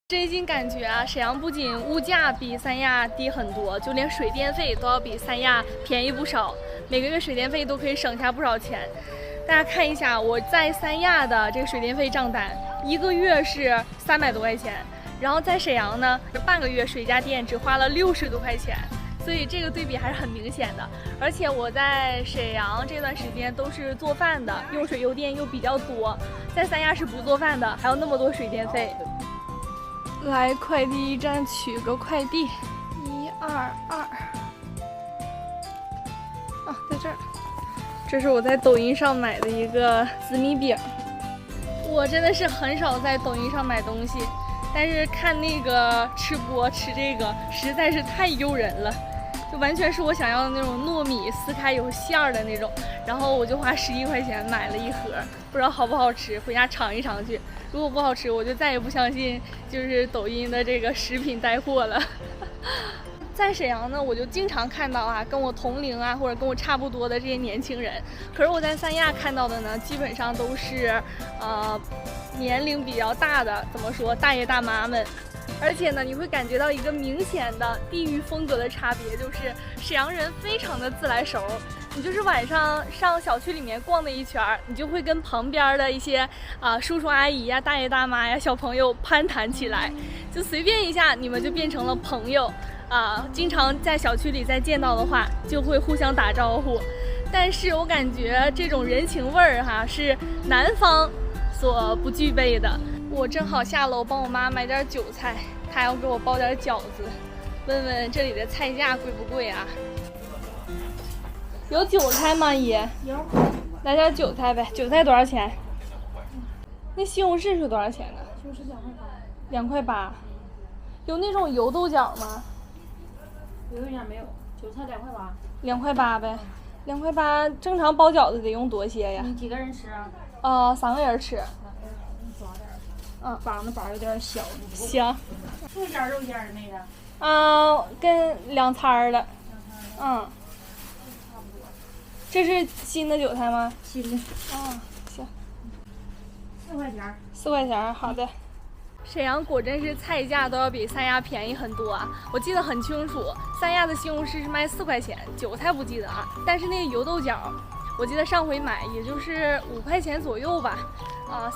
最近感觉啊，沈阳不仅物价比三亚低很多，就连水电费都要比三亚便宜不少，每个月水电费都可以省下不少钱。大家看一下我在三亚的这个水电费账单，一个月是300多块钱，然后在沈阳呢，半个月水加电只花了60多块钱。所以这个对比还是很明显的，而且我在沈阳这段时间都是做饭的，用水用电又比较多，在三亚是不做饭的，还有那么多水电费。来快递站取个快递，122，在这儿。这是我在抖音上买的一个紫米饼。我真的是很少在抖音上买东西，但是看那个吃播吃这个实在是太诱人了，就完全是我想要的那种糯米撕开有馅儿的那种。然后我就花11块钱买了一盒，不知道好不好吃，回家尝一尝去。如果不好吃，我就再也不相信就是抖音的这个食品带货了。在沈阳呢，我就经常看到啊，跟我同龄啊，或者跟我差不多的这些年轻人。可是我在三亚看到的呢，基本上都是年龄比较大的，怎么说，大爷大妈们。而且呢，你会感觉到一个明显的地域风格的差别，就是沈阳人非常的自来熟。你就是晚上上小区里面逛那一圈，你就会跟旁边的一些叔叔阿姨呀、大爷大妈呀、小朋友攀谈起来，就随便一下，你们就变成了朋友经常在小区里再见到的话，就会互相打招呼。但是我感觉这种人情味儿是南方所不具备的。我正好下楼帮我妈买点韭菜，她要给我包点饺子，问问这里的菜价贵不贵啊？有韭菜吗，姨？有。来点韭菜呗。韭菜多少钱？那西红柿是多少钱呢？西红柿2块8。2块8。有那种油豆角吗？油豆角没有。韭菜2块8。2块8呗。2块8，正常包饺子得用多些呀？你几个人吃啊？3个人吃。抓点。绑的绑有点小。行。素馅肉馅的那个？跟2掺的。这是新的韭菜吗？新的。行。4块钱。4块钱，好的。沈阳果真是菜价都要比三亚便宜很多啊！我记得很清楚，三亚的西红柿是卖4块钱，韭菜不记得啊，但是那个油豆角，我记得上回买也就是5块钱左右吧。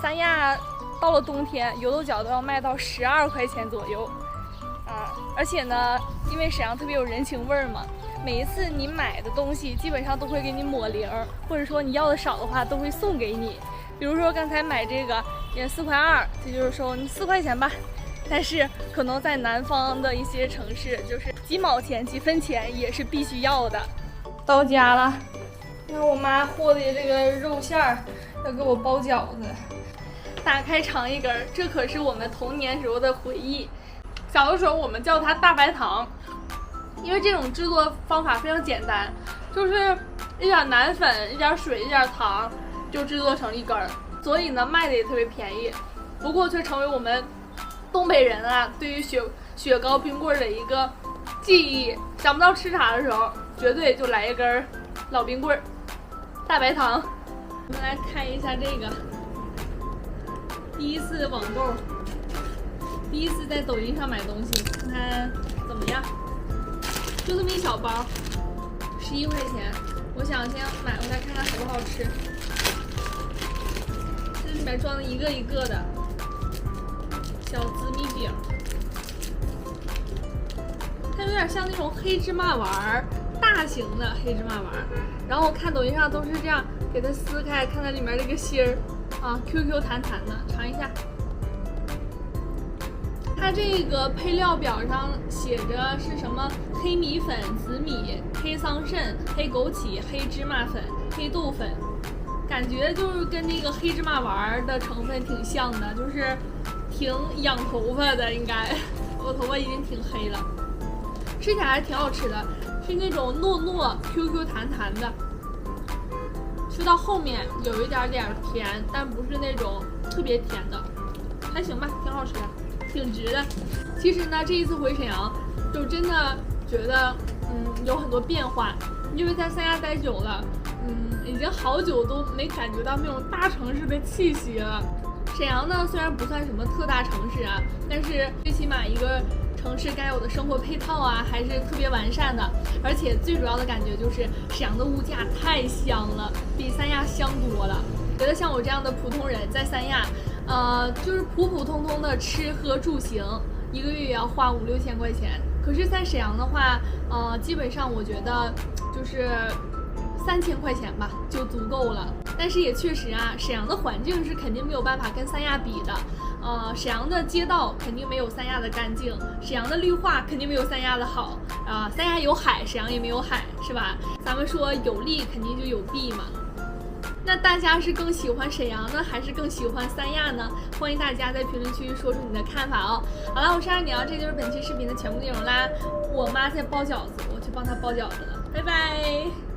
三亚到了冬天，油豆角都要卖到12块钱左右。而且呢，因为沈阳特别有人情味儿嘛，每一次你买的东西基本上都会给你抹零，或者说你要的少的话都会送给你。比如说刚才买这个也4块2，这就是说你4块钱吧。但是可能在南方的一些城市，就是几毛钱、几分钱也是必须要的。到家了，看我妈和的这个肉馅儿，要给我包饺子。打开尝一根，这可是我们童年时候的回忆。小的时候我们叫它大白糖，因为这种制作方法非常简单，就是一点奶粉、一点水、一点糖就制作成一根，所以呢卖的也特别便宜。不过却成为我们东北人对于雪糕冰棍的一个记忆。想不到吃啥的时候，绝对就来一根老冰棍大白糖。我们来看一下这个，第一次网购，第一次在抖音上买东西，看看怎么样。就这么一小包，11块钱。我想先买回来看看好不好吃。这里面装的一个一个的小紫米饼，它有点像那种黑芝麻丸儿，大型的黑芝麻丸儿。然后我看抖音上都是这样给它撕开，看它里面这个芯儿，Q 弹弹的，尝一下。它这个配料表上写着是什么黑米粉、紫米、黑桑葚、黑枸杞、黑芝麻粉、黑豆粉，感觉就是跟那个黑芝麻丸的成分挺像的，就是挺养头发的。应该我头发已经挺黑了，吃起来还挺好吃的，是那种糯糯 Q 弹弹的，吃到后面有一点点甜，但不是那种特别甜的，还行吧，挺好吃的，挺值的。其实呢，这一次回沈阳，就真的觉得有很多变化，因为在三亚待久了，已经好久都没感觉到那种大城市的气息了。沈阳呢，虽然不算什么特大城市啊，但是最起码一个城市该有的生活配套啊，还是特别完善的。而且最主要的感觉就是沈阳的物价太香了，比三亚香多了。觉得像我这样的普通人在三亚，就是普普通通的吃喝住行，一个月也要花5、6千块钱。可是，在沈阳的话，基本上我觉得就是3000块钱吧就足够了。但是也确实啊，沈阳的环境是肯定没有办法跟三亚比的。沈阳的街道肯定没有三亚的干净，沈阳的绿化肯定没有三亚的好。三亚有海，沈阳也没有海，是吧？咱们说有利肯定就有弊嘛。那大家是更喜欢沈阳呢，还是更喜欢三亚呢？欢迎大家在评论区说出你的看法哦。好了，我是二鸟，这就是本期视频的全部内容啦。我妈在包饺子，我去帮她包饺子了，拜拜。